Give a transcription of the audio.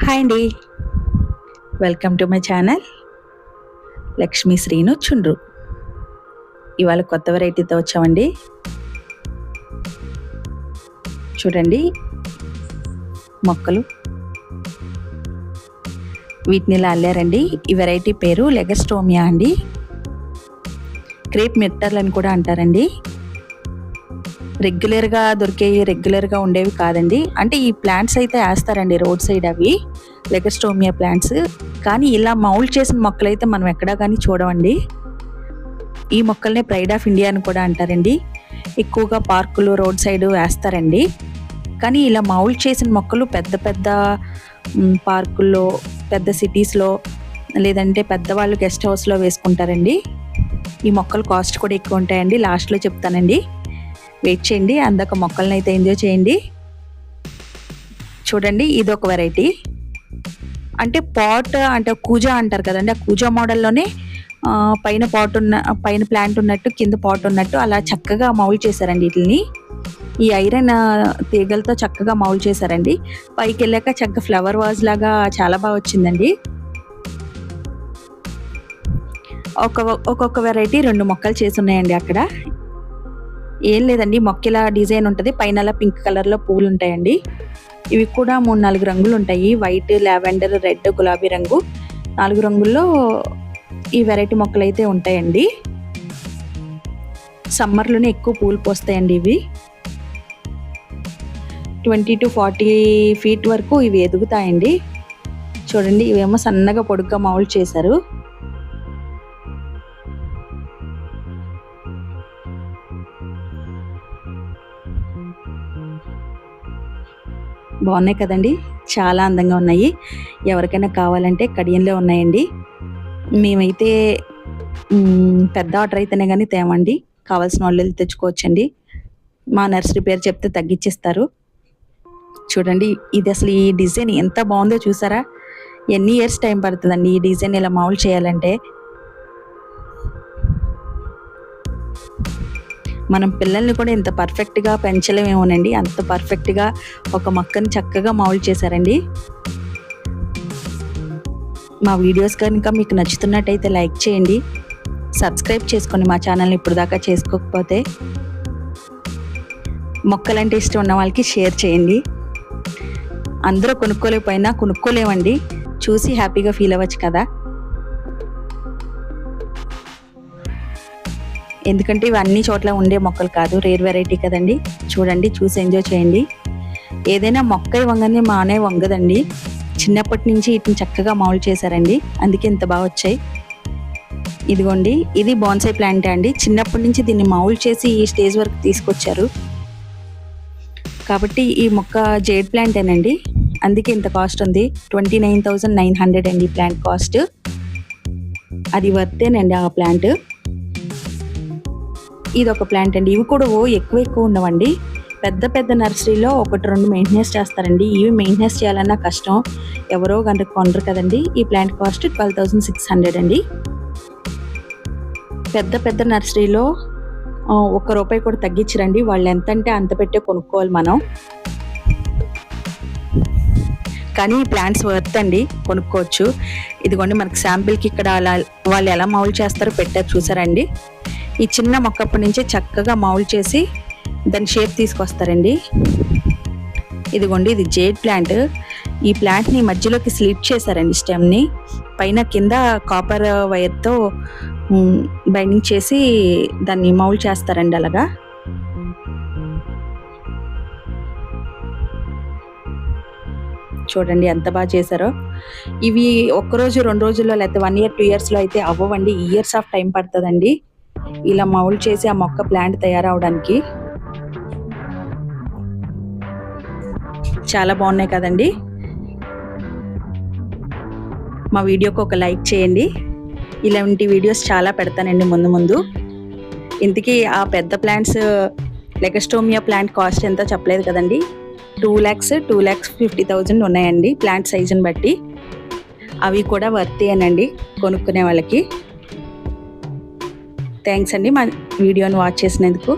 Hi అండి, welcome to my channel Lakshmi Srinu చుండ్రు. ఇవాళ కొత్త వెరైటీతో వచ్చామండి. చూడండి మొక్కలు, వీటిని ఇలా అల్లారండి. ఈ వెరైటీ పేరు లెగస్టోమియా అండి. క్రేప్ మిట్టర్లు అని కూడా అంటారండి. రెగ్యులర్గా దొరికేవి, రెగ్యులర్గా ఉండేవి కాదండి. అంటే ఈ ప్లాంట్స్ అయితే వేస్తారండి రోడ్ సైడ్, అవి లెగస్టోమియా ప్లాంట్స్. కానీ ఇలా మౌల్డ్ చేసిన మొక్కలైతే మనం ఎక్కడా కానీ చూడమండి. ఈ మొక్కల్ని ప్రైడ్ ఆఫ్ ఇండియా అని కూడా అంటారండి. ఎక్కువగా పార్కులు, రోడ్ సైడ్ వేస్తారండి. కానీ ఇలా మౌల్డ్ చేసిన మొక్కలు పెద్ద పెద్ద పార్కుల్లో, పెద్ద సిటీస్లో, లేదంటే పెద్దవాళ్ళు గెస్ట్ హౌస్లో వేసుకుంటారండి. ఈ మొక్కలు కాస్ట్ కూడా ఎక్కువ ఉంటాయండి. లాస్ట్లో చెప్తానండి, వెయిట్ చేయండి. అందాక మొక్కలను అయితే ఎంజాయ్ చేయండి. చూడండి, ఇది ఒక వెరైటీ. అంటే పాట్ అంటే కూజా అంటారు కదండి, ఆ కూజా మోడల్లోనే పైన పాట్ పైన ప్లాంట్ ఉన్నట్టు, కింద పాట్ ఉన్నట్టు అలా చక్కగా మౌల్డ్ చేశారండి. వీటిని ఈ ఐరన్ తీగలతో చక్కగా మౌల్డ్ చేశారండి. పైకి వెళ్ళాక చక్కగా ఫ్లవర్ వాజ్ లాగా చాలా బాగా వచ్చిందండి. ఒక్కొక్క వెరైటీ 2 మొక్కలు చేసి ఉన్నాయండి. అక్కడ ఏం లేదండి, మొక్క ఇలా డిజైన్ ఉంటుంది, పైన పింక్ కలర్లో పూలు ఉంటాయండి. ఇవి కూడా 3-4 రంగులు ఉంటాయి. వైట్, లావెండర్, రెడ్, గులాబీ రంగు, 4 రంగుల్లో ఈ వెరైటీ మొక్కలు అయితే ఉంటాయండి. సమ్మర్లోనే ఎక్కువ పూలు పోస్తాయండి. ఇవి 20 to 40 feet వరకు ఇవి ఎదుగుతాయండి. చూడండి, ఇవేమో సన్నగా పొడుగ్గా మౌల్డ్ చేశారు. బాగున్నాయి కదండి, చాలా అందంగా ఉన్నాయి. ఎవరికైనా కావాలంటే కడియంలో ఉన్నాయండి. మేమైతే పెద్ద ఆర్డర్ అయితేనే కానీ తేమండి, కావాల్సిన వాళ్ళు తెచ్చుకోవచ్చండి. మా నర్సరీ పేరు చెప్తే తగ్గించేస్తారు. చూడండి, ఇది అసలు ఈ డిజైన్ ఎంత బాగుందో చూసారా. ఎన్ని ఇయర్స్ టైం పడుతుందండి ఈ డిజైన్ ఇలా మౌల్డ్ చేయాలంటే. మనం పిల్లల్ని కూడా ఇంత పర్ఫెక్ట్గా పెంచలేమేమోనండి, అంత పర్ఫెక్ట్గా ఒక మొక్కని చక్కగా మౌల్డ్ చేశారండి. మా వీడియోస్ కనుక మీకు నచ్చుతున్నట్టయితే లైక్ చేయండి, సబ్స్క్రైబ్ చేసుకోండి మా ఛానల్ని ఇప్పుడు దాకా చేసుకోకపోతే. మొక్కలంటే ఇష్టం ఉన్న వాళ్ళకి షేర్ చేయండి. అందరూ కొనుక్కోలేకపోయినా కొనుక్కోలేమండి, చూసి హ్యాపీగా ఫీల్ అవ్వచ్చు కదా. ఎందుకంటే ఇవి అన్ని చోట్ల ఉండే మొక్కలు కాదు, రేర్ వెరైటీ కదండి. చూడండి, చూసి ఎంజాయ్ చేయండి. ఏదైనా మొక్క వంగని మానే వంగదండి. చిన్నప్పటి నుంచి వీటిని చక్కగా మౌల్డ్ చేశారండి, అందుకే ఇంత బాగా వచ్చాయి. ఇదిగోండి, ఇది బాన్సాయి ప్లాంట్ అండి. చిన్నప్పటి నుంచి దీన్ని మౌల్డ్ చేసి ఈ స్టేజ్ వరకు తీసుకొచ్చారు కాబట్టి ఈ మొక్క జేడ్ ప్లాంటేనండి, అందుకే ఇంత కాస్ట్ ఉంది. 29,900 అండి ప్లాంట్ కాస్ట్. అది వర్తేనండి ఆ ప్లాంట్. ఇది ఒక ప్లాంట్ అండి. ఇవి కూడా ఎక్కువ ఉండవండి. పెద్ద పెద్ద నర్సరీలో 1-2 మెయింటెనెన్స్ చేస్తారండి. ఇవి మెయింటెనెన్స్ చేయాలన్నా కష్టం, ఎవరో గంట కొనరు కదండి. ఈ ప్లాంట్ కాస్ట్ 12,600 అండి. పెద్ద పెద్ద నర్సరీలో ₹1 కూడా తగ్గించరండి. వాళ్ళు ఎంత అంటే అంత పెట్టే కొనుక్కోవాలి మనం. కానీ ఈ ప్లాంట్స్ వర్త్ అండి, కొనుక్కోవచ్చు. ఇదిగోండి, మనకి శాంపిల్కి ఇక్కడ అలా వాళ్ళు ఎలా మౌల్డ్ చేస్తారో పెట్టారు చూసారండి. ఈ చిన్న మొక్కప్పటి నుంచి చక్కగా మౌల్డ్ చేసి దాని షేప్ తీసుకొస్తారండి. ఇదిగోండి, ఇది జేడ్ ప్లాంట్. ఈ ప్లాంట్ని మధ్యలోకి స్లిట్ చేశారండి, స్టెమ్ని. పైన కింద కాపర్ వైర్తో బైండింగ్ చేసి దాన్ని మౌల్డ్ చేస్తారండి అలాగా. చూడండి ఎంత బాగా చేశారో. ఇవి 1 రోజు 2 రోజుల్లో, లేకపోతే 1 year 2 yearsలో అయితే అవ్వవండి. ఇయర్స్ ఆఫ్ టైం పడుతుందండి ఇలా మౌల్డ్ చేసి ఆ మొక్క ప్లాంట్ తయారవడానికి. చాలా బాగున్నాయి కదండి. మా వీడియోకి ఒక లైక్ చేయండి. ఇలాంటి వీడియోస్ చాలా పెడతానండి ముందు. ఇంతకీ ఆ పెద్ద ప్లాంట్స్ లెగస్టోమియా ప్లాంట్ కాస్ట్ ఎంతో చెప్పలేదు కదండి. 2,50,000 ఉన్నాయండి ప్లాంట్ సైజుని బట్టి. అవి కూడా వర్తేనండి కొనుక్కునే వాళ్ళకి. థ్యాంక్స్ అండి మా వీడియోని వాచ్ చేసినందుకు.